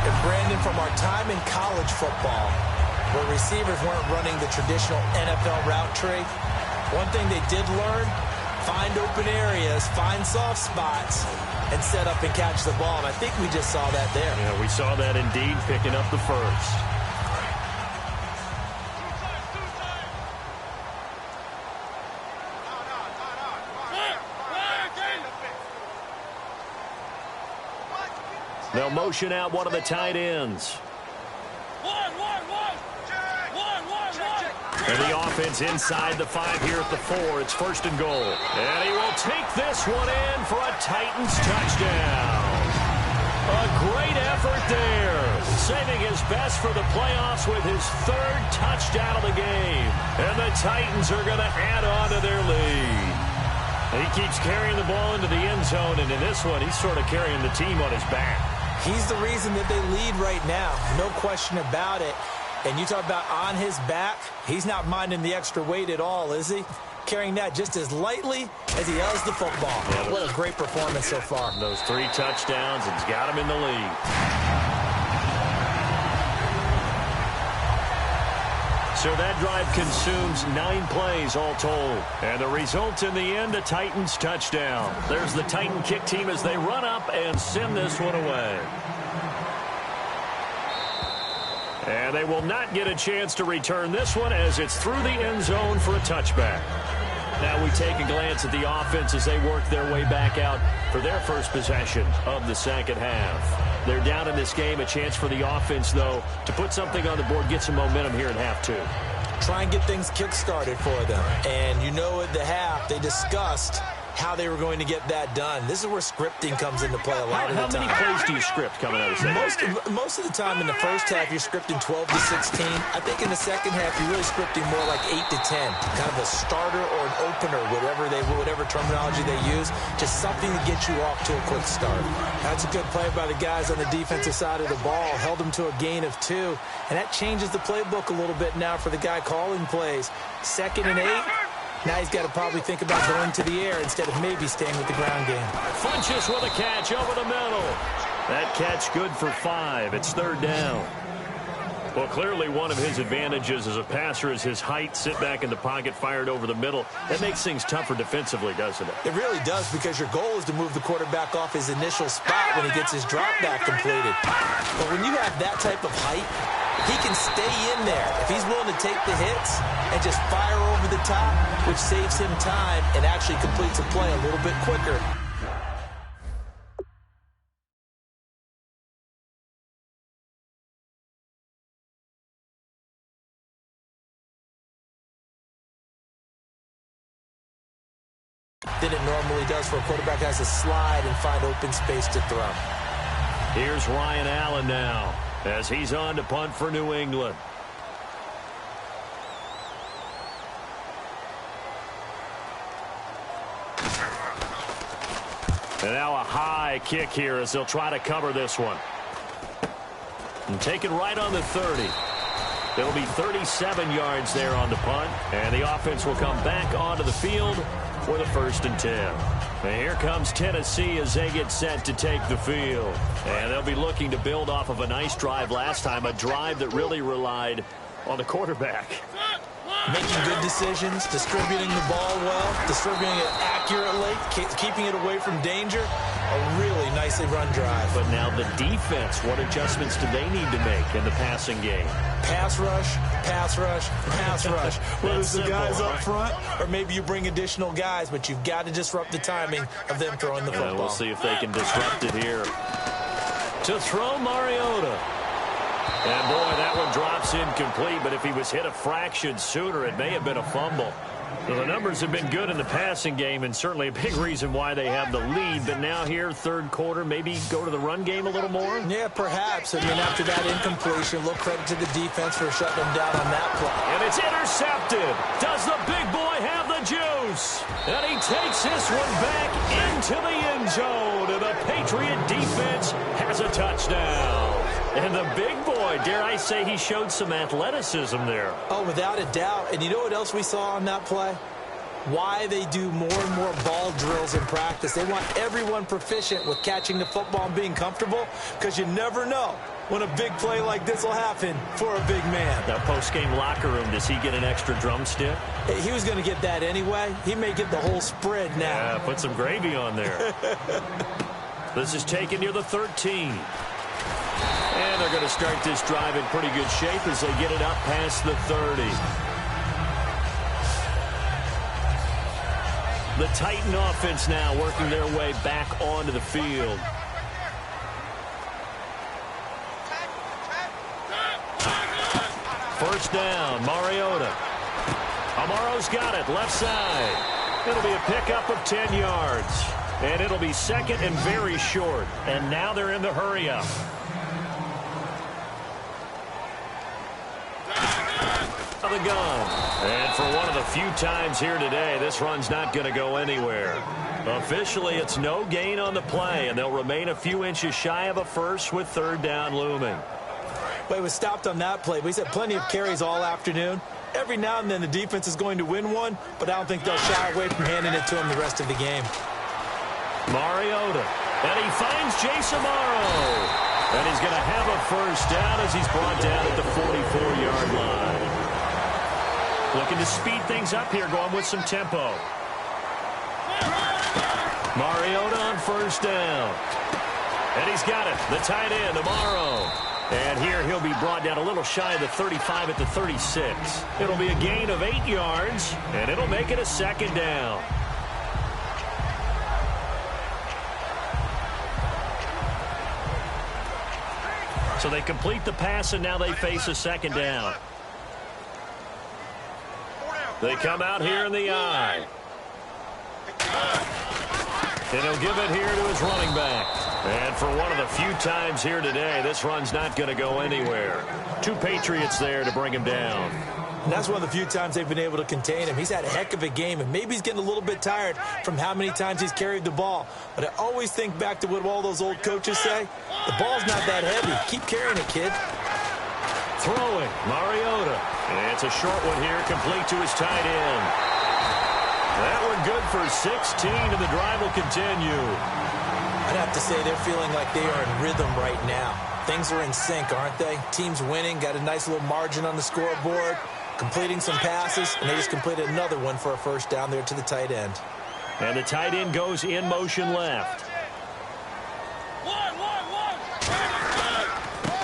And Brandon, from our time in college football, where receivers weren't running the traditional NFL route tree, one thing they did learn, find open areas, find soft spots, and set up and catch the ball. And I think we just saw that there. Yeah, we saw that indeed, picking up the 1st. They'll motion out one of the tight ends. And the offense inside the 5 here at the 4. It's 1st and goal. And he will take this one in for a Titans touchdown. A great effort there. Saving his best for the playoffs with his 3rd touchdown of the game. And the Titans are going to add on to their lead. He keeps carrying the ball into the end zone, and in this one, he's sort of carrying the team on his back. He's the reason that they lead right now. No question about it. And you talk about on his back, he's not minding the extra weight at all, is he? Carrying that just as lightly as he does the football. Yeah, what a great performance so far. Those 3 touchdowns, and he's got him in the lead. So that drive consumes 9 plays all told. And the result in the end, a Titans touchdown. There's the Titan kick team as they run up and send this one away. And they will not get a chance to return this one as it's through the end zone for a touchback. Now we take a glance at the offense as they work their way back out for their first possession of the second half. They're down in this game. A chance for the offense, though, to put something on the board, get some momentum here in half 2. Try and get things kick-started for them. And you know at the half, they discussed how they were going to get that done. This is where scripting comes into play a lot of the time. How many plays do you script coming out of the second half? Most of the time in the first half, you're scripting 12 to 16. I think in the second half, you're really scripting more like 8 to 10. Kind of a starter or an opener, whatever terminology they use. Just something to get you off to a quick start. That's a good play by the guys on the defensive side of the ball. Held them to a gain of 2. And that changes the playbook a little bit now for the guy calling plays. 2nd and 8. Now he's got to probably think about going to the air instead of maybe staying with the ground game. Funches with a catch over the middle. That catch good for 5. It's 3rd down. Well, clearly one of his advantages as a passer is his height. Sit back in the pocket, fired over the middle. That makes things tougher defensively, doesn't it? It really does, because your goal is to move the quarterback off his initial spot when he gets his drop back completed. But when you have that type of height, he can stay in there if he's willing to take the hits and just fire over the top, which saves him time and actually completes a play a little bit quicker. Than it normally does for a quarterback has to slide and find open space to throw. Here's Ryan Allen now as he's on to punt for New England. And now a high kick here as they'll try to cover this one. And take it right on the 30. It'll be 37 yards there on the punt, and the offense will come back onto the field for the 1st and 10. And here comes Tennessee as they get set to take the field. And they'll be looking to build off of a nice drive last time, a drive that really relied on the quarterback. Making good decisions, distributing the ball well, distributing it accurately, keeping it away from danger. A really nicely run drive. But now the defense, what adjustments do they need to make in the passing game? Pass rush, pass rush, pass rush. Whether it's the guys up front or maybe you bring additional guys, but you've got to disrupt the timing of them throwing the football. We'll see if they can disrupt it here. To throw, Mariota. And, boy, that one drops incomplete, but if he was hit a fraction sooner, it may have been a fumble. Well, the numbers have been good in the passing game, and certainly a big reason why they have the lead. But now here, 3rd quarter, maybe go to the run game a little more? Yeah, perhaps. I mean, after that incompletion, a little credit to the defense for shutting them down on that play. And it's intercepted. Does the big boy have the juice? And he takes this one back into the end zone. And the Patriot defense has a touchdown. And the big boy, dare I say, he showed some athleticism there. Oh, without a doubt. And you know what else we saw on that play? Why they do more and more ball drills in practice. They want everyone proficient with catching the football and being comfortable, because you never know when a big play like this will happen for a big man. That post-game locker room, does he get an extra drumstick? He was going to get that anyway. He may get the whole spread now. Yeah, put some gravy on there. This is taken near the 13. And they're going to start this drive in pretty good shape as they get it up past the 30. The Titan offense now working their way back onto the field. First down, Mariota. Amaro's got it, left side. It'll be a pickup of 10 yards. And it'll be 2nd and very short. And now they're in the hurry-up. The gun. And for one of the few times here today, this run's not going to go anywhere. Officially, it's no gain on the play, and they'll remain a few inches shy of a first with 3rd down looming. Well, he was stopped on that play, but he's had plenty of carries all afternoon. Every now and then the defense is going to win one, but I don't think they'll shy away from handing it to him the rest of the game. Mariota. And he finds Jace Amaro. And he's going to have a first down as he's brought down at the 44-yard line. Looking to speed things up here, going with some tempo. Mariota on first down. And he's got it, the tight end, Amaro. And here he'll be brought down a little shy of the 35 at the 36. It'll be a gain of 8 yards, and it'll make it a 2nd down. So they complete the pass, and now they face a 2nd down. They come out here in the eye. And he'll give it here to his running back. And for one of the few times here today, this run's not going to go anywhere. 2 Patriots there to bring him down. And that's one of the few times they've been able to contain him. He's had a heck of a game, and maybe he's getting a little bit tired from how many times he's carried the ball. But I always think back to what all those old coaches say. The ball's not that heavy. Keep carrying it, kid. Throwing, Mariota. And it's a short one here, complete to his tight end. That one good for 16, and the drive will continue. I'd have to say they're feeling like they are in rhythm right now. Things are in sync, aren't they? Team's winning, got a nice little margin on the scoreboard, completing some passes, and they just completed another one for a first down there to the tight end. And the tight end goes in motion left.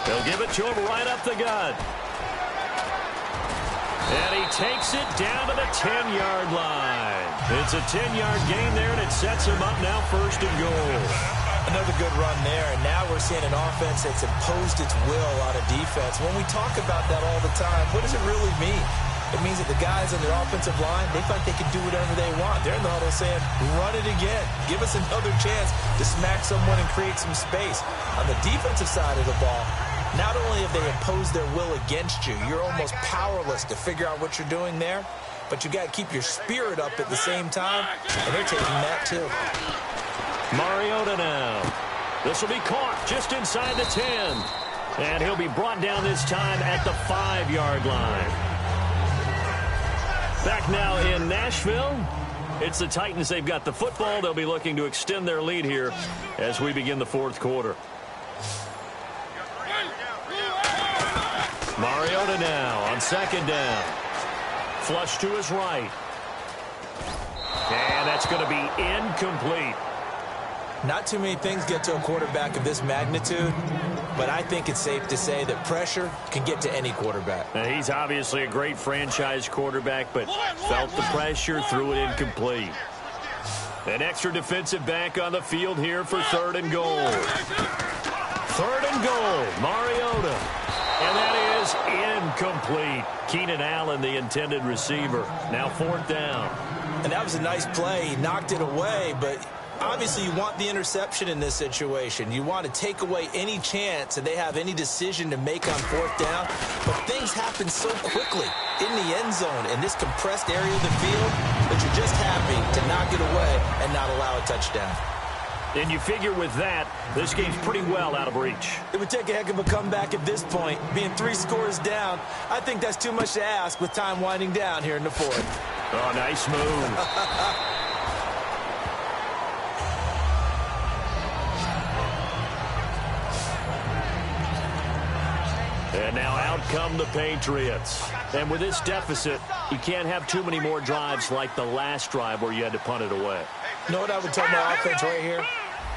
They'll give it to him right up the gut. And he takes it down to the 10-yard line. It's a 10-yard gain there, and it sets him up now 1st and goal. Another good run there, and now we're seeing an offense that's imposed its will on a defense. When we talk about that all the time, what does it really mean? It means that the guys on their offensive line, they feel like they can do whatever they want. They're in the huddle saying, run it again. Give us another chance to smack someone and create some space. On the defensive side of the ball, not only have they imposed their will against you, you're almost powerless to figure out what you're doing there, but you got to keep your spirit up at the same time, and they're taking that too. Mariota now. This will be caught just inside the 10. And he'll be brought down this time at the 5-yard line. Back now in Nashville. It's the Titans. They've got the football. They'll be looking to extend their lead here as we begin the fourth quarter. Mariota now on second down. Flush to his right. And that's going to be incomplete. Not too many things get to a quarterback of this magnitude, but I think it's safe to say that pressure can get to any quarterback. Now, he's obviously a great franchise quarterback, but felt the pressure, threw it incomplete. An extra defensive back on the field here for 3rd and goal. 3rd and goal, Mariota. And that is incomplete. Keenan Allen, the intended receiver. Now 4th down. And that was a nice play. He knocked it away, but obviously you want the interception in this situation. You want to take away any chance that they have any decision to make on 4th down. But things happen so quickly in the end zone in this compressed area of the field that you're just happy to knock it away and not allow a touchdown. And you figure with that, this game's pretty well out of reach. It would take a heck of a comeback at this point. Being 3 scores down, I think that's too much to ask with time winding down here in the 4th. Oh, nice move. And now out come the Patriots. And with this deficit, you can't have too many more drives like the last drive where you had to punt it away. You know what I would tell my offense right here?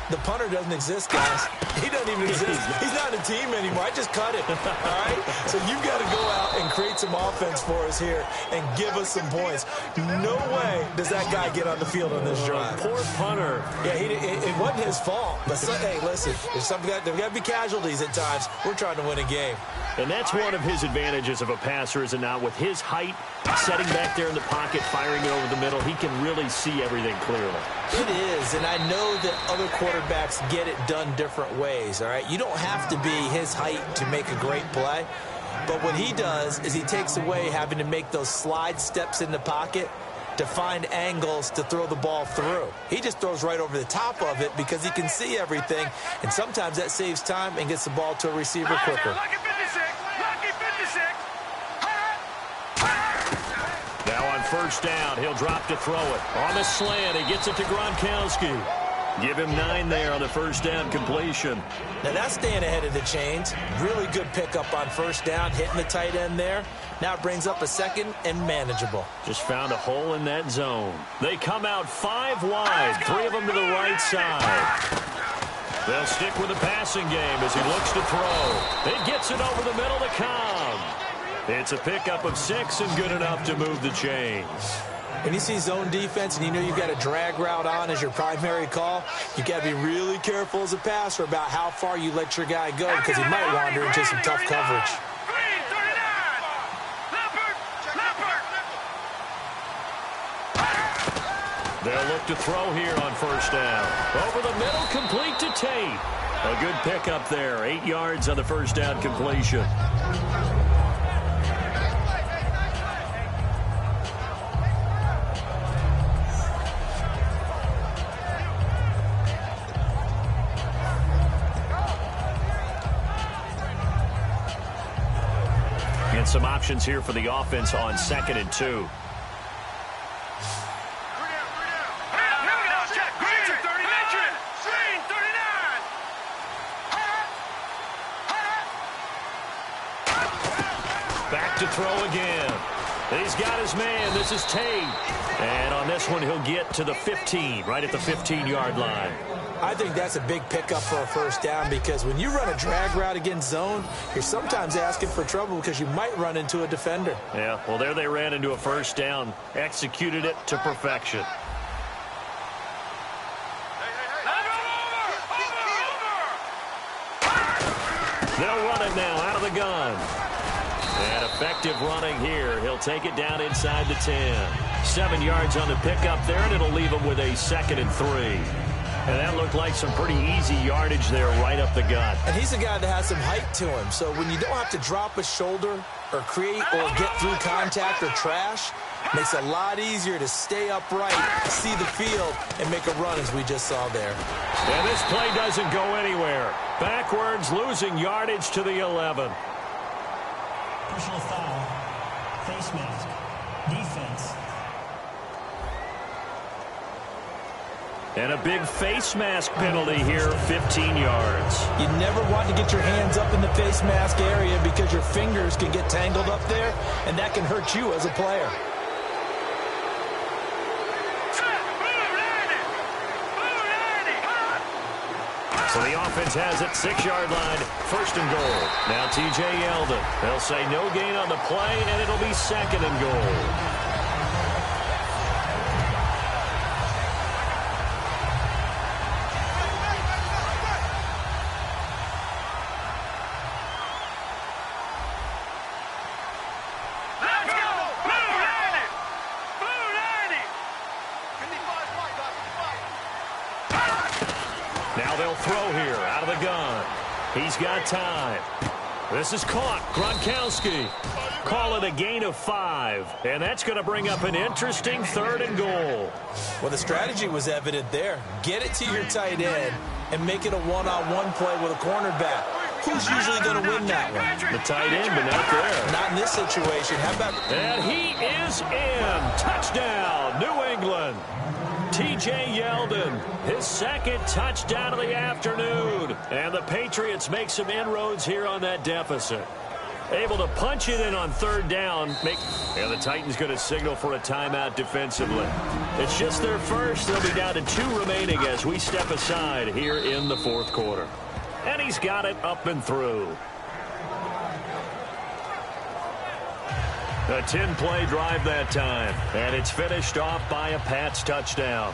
The punter doesn't exist, guys. He doesn't even exist. He's not a team anymore. I just cut it, all right? So you've got to go out and create some offense for us here and give us some points. No way does that guy get on the field on this drive. Poor punter. Yeah, it wasn't his fault. But, hey, listen, there's got to be casualties at times. We're trying to win a game. And that's one of his advantages of a passer, is it not? With his height, setting back there in the pocket, firing it over the middle, he can really see everything clearly. It is, and I know that other quarterbacks get it done different ways, all right? You don't have to be his height to make a great play, but what he does is he takes away having to make those slide steps in the pocket to find angles to throw the ball through. He just throws right over the top of it because he can see everything, and sometimes that saves time and gets the ball to a receiver quicker. Now on 1st down, he'll drop to throw it. On the slant, he gets it to Gronkowski. Give him 9 there on the 1st down completion. Now that's staying ahead of the chains. Really good pickup on 1st down, hitting the tight end there. Now it brings up a 2nd and manageable. Just found a hole in that zone. They come out 5 wide, 3 of them to the right side. They'll stick with the passing game as he looks to throw. It gets it over the middle to Cobb. It's a pickup of 6 and good enough to move the chains. When you see zone defense and you know you've got a drag route on as your primary call, you've got to be really careful as a passer about how far you let your guy go because he might wander into some tough coverage. They'll look to throw here on 1st down. Over the middle, complete to Tate. A good pickup there. 8 yards on the 1st down completion. And some options here for the offense on 2nd and 2. Back to throw again. He's got his man. This is Tate. And on this one, he'll get to the 15, right at the 15-yard line. I think that's a big pickup for a 1st down because when you run a drag route against zone, you're sometimes asking for trouble because you might run into a defender. Yeah, well, there they ran into a 1st down, executed it to perfection. They'll run it now out of the gun. And effective running here. He'll take it down inside the 10. 7 yards on the pickup there, and it'll leave him with a 2nd and 3. And that looked like some pretty easy yardage there right up the gut. And he's a guy that has some height to him. So when you don't have to drop a shoulder or create or get through contact or trash, makes it a lot easier to stay upright, see the field, and make a run as we just saw there. And this play doesn't go anywhere. Backwards, losing yardage to the 11. Personal foul. Face mask. Defense. And a big face mask penalty here, 15 yards. You never want to get your hands up in the face mask area because your fingers can get tangled up there, and that can hurt you as a player. So the offense has it, 6-yard line, 1st and goal. Now T.J. Yeldon. They'll say no gain on the play, and it'll be 2nd and goal. Now they'll throw here out of the gun. He's got time. This is caught. Gronkowski. Call it a gain of 5. And that's going to bring up an interesting 3rd and goal. Well, the strategy was evident there. Get it to your tight end and make it a one-on-one play with a cornerback. Who's usually going to win that one? The tight end, but not there. Not in this situation. How about... And he is in. Touchdown, New England. T.J. Yeldon, his 2nd touchdown of the afternoon. And the Patriots make some inroads here on that deficit. Able to punch it in on 3rd down. And the Titans going to signal for a timeout defensively. It's just their first. They'll be down to 2 remaining as we step aside here in the 4th quarter. And he's got it up and through. A 10-play drive that time. And it's finished off by a Pats touchdown.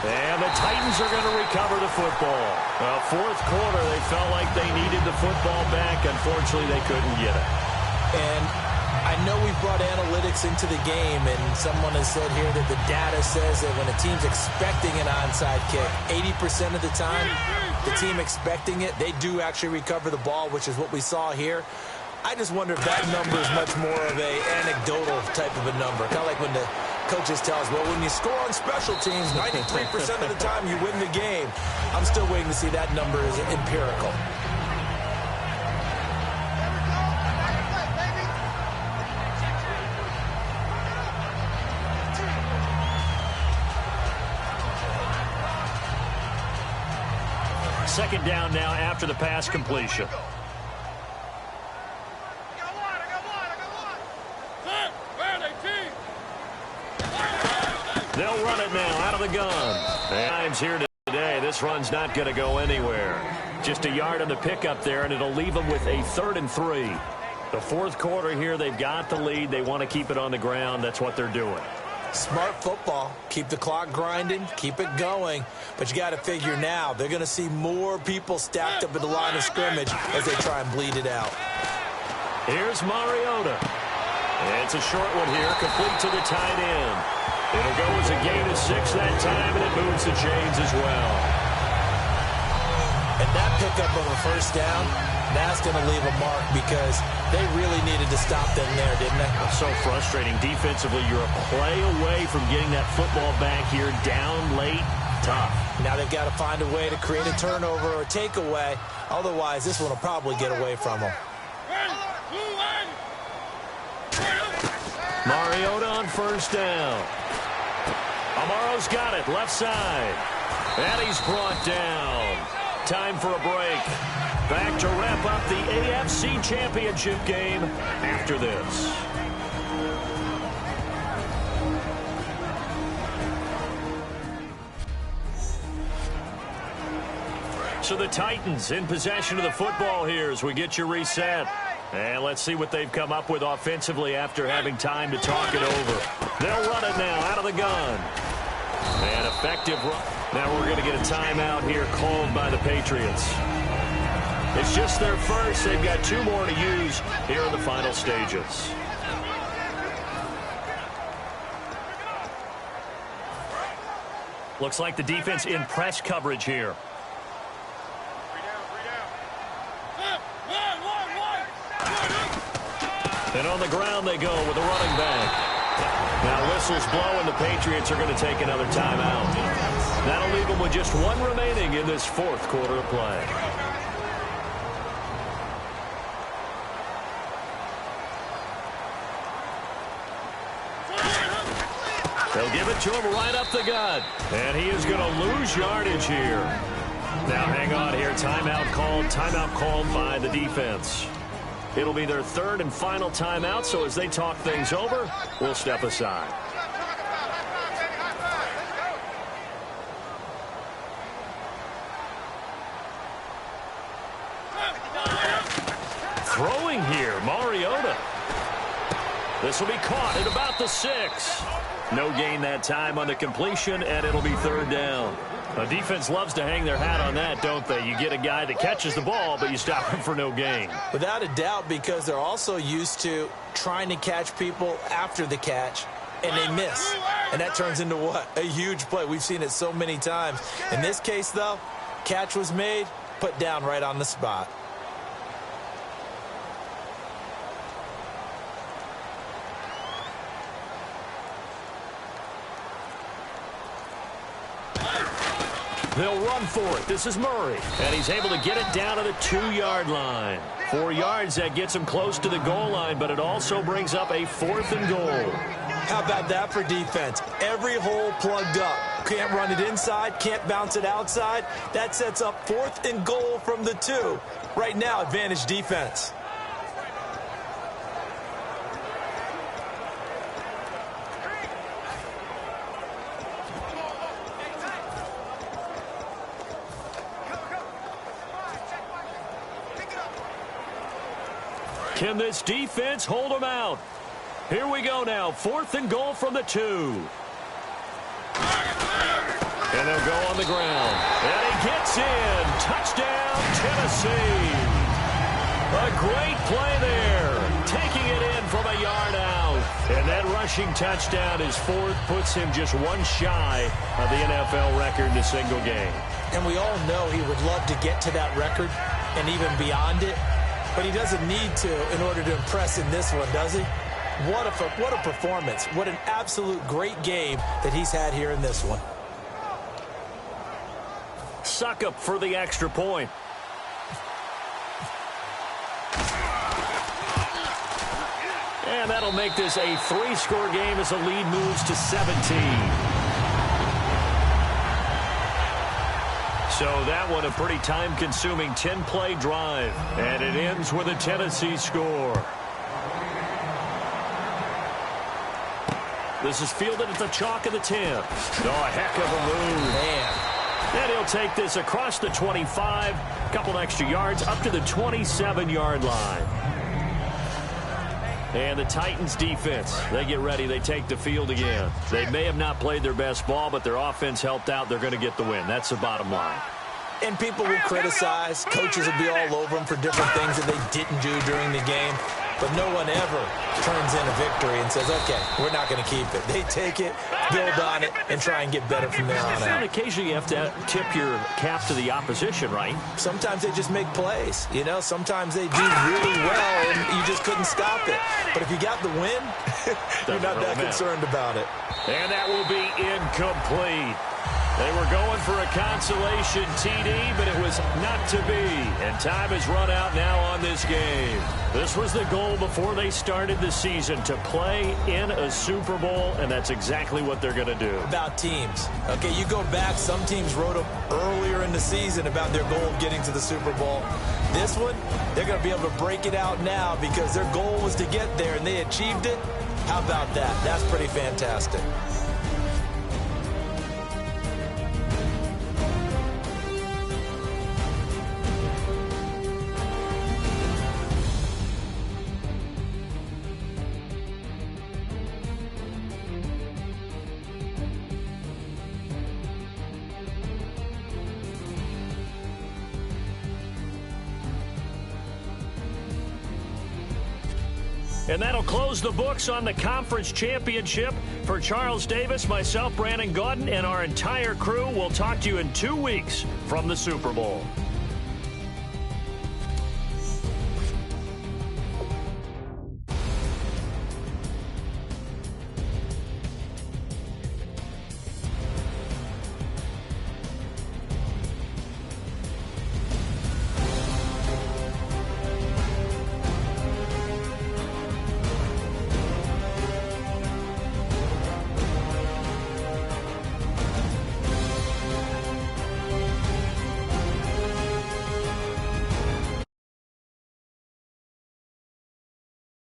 And the Titans are going to recover the football. Well, 4th quarter, they felt like they needed the football back. Unfortunately, they couldn't get it. And I know we've brought analytics into the game, and someone has said here that the data says that when a team's expecting an onside kick, 80% of the time, the team expecting it, they do actually recover the ball, which is what we saw here. I just wonder if that number is much more of a anecdotal type of a number. Kind of like when the coaches tell us, well, when you score on special teams, 93% of the time you win the game. I'm still waiting to see that number is empirical. Second down now after the pass completion. They'll run it now out of the gun. Times here today. This run's not going to go anywhere. Just a yard on the pickup there, and it'll leave them with a 3rd and 3. The 4th quarter here, they've got the lead. They want to keep it on the ground. That's what they're doing. Smart football. Keep the clock grinding. Keep it going. But you got to figure now, they're going to see more people stacked up at the line of scrimmage as they try and bleed it out. Here's Mariota. It's a short one here, complete to the tight end. It'll go as a gain of 6 that time, and it moves the chains as well. And that pickup of a 1st down, that's going to leave a mark because they really needed to stop them there, didn't they? So frustrating. Defensively, you're a play away from getting that football back here down late. Tough. Now they've got to find a way to create a turnover or takeaway. Otherwise, this one will probably get away from them. Mariota on 1st down. Amaro's got it, left side. And he's brought down. Time for a break. Back to wrap up the AFC Championship game after this. So the Titans in possession of the football here as we get you reset. And let's see what they've come up with offensively after having time to talk it over. They'll run it now out of the gun. And effective run. Now we're going to get a timeout here called by the Patriots. It's just their first. They've got 2 more to use here in the final stages. Looks like the defense in press coverage here. And on the ground they go with a running back. Now whistles blow and the Patriots are going to take another timeout. That'll leave them with just one remaining in this fourth quarter of play. They'll give it to him right up the gut. And he is going to lose yardage here. Now hang on here. Timeout called by the defense. It'll be their third and final timeout, so as they talk things over, we'll step aside. Throwing here, Mariota. This will be caught at about the 6. No gain that time on the completion, and it'll be third down. The defense loves to hang their hat on that, don't they? You get a guy that catches the ball, but you stop him for no gain. Without a doubt, because they're also used to trying to catch people after the catch, and they miss. And that turns into what? A huge play. We've seen it so many times. In this case, though, catch was made, put down right on the spot. They'll run for it. This is Murray. And he's able to get it down to the 2-yard line. 4 yards, that gets him close to the goal line, but it also brings up a 4th and goal. How about that for defense? Every hole plugged up. Can't run it inside, can't bounce it outside. That sets up 4th and goal from the 2. Right now, advantage defense. Can this defense hold them out? Here we go now. 4th and goal from the 2. And they'll go on the ground. And he gets in. Touchdown, Tennessee. A great play there. Taking it in from a yard out. And that rushing touchdown is 4th. Puts him just one shy of the NFL record in a single game. And we all know he would love to get to that record and even beyond it. But he doesn't need to in order to impress in this one, does he? What a performance. What an absolute great game that he's had here in this one. Suck up for the extra point. And that'll make this a 3-score game as the lead moves to 17. So that one a pretty time-consuming 10-play drive. And it ends with a Tennessee score. This is fielded at the chalk of the 10. Oh, a heck of a move. Man. And he'll take this across the 25. A couple extra yards up to the 27-yard line. And the Titans defense, they get ready. They take the field again. They may have not played their best ball, but their offense helped out. They're going to get the win. That's the bottom line. And people will criticize. Coaches will be all over them for different things that they didn't do during the game. But no one ever turns in a victory and says, okay, we're not going to keep it. They take it, build on it, and try and get better from there on out. Occasionally you have to tip your cap to the opposition, right? Sometimes they just make plays. You know, sometimes they do really well, and you just couldn't stop it. But if you got the win, you're not that concerned about it. And that will be incomplete. They were going for a consolation TD, but it was not to be. And time has run out now on this game. This was the goal before they started the season, to play in a Super Bowl, and that's exactly what they're going to do. About teams. Okay, you go back, some teams wrote up earlier in the season about their goal of getting to the Super Bowl. This one, they're going to be able to break it out now because their goal was to get there, and they achieved it. How about that? That's pretty fantastic. And that'll close the books on the conference championship. For Charles Davis, myself, Brandon Gaudin, and our entire crew, we'll talk to you in 2 weeks from the Super Bowl.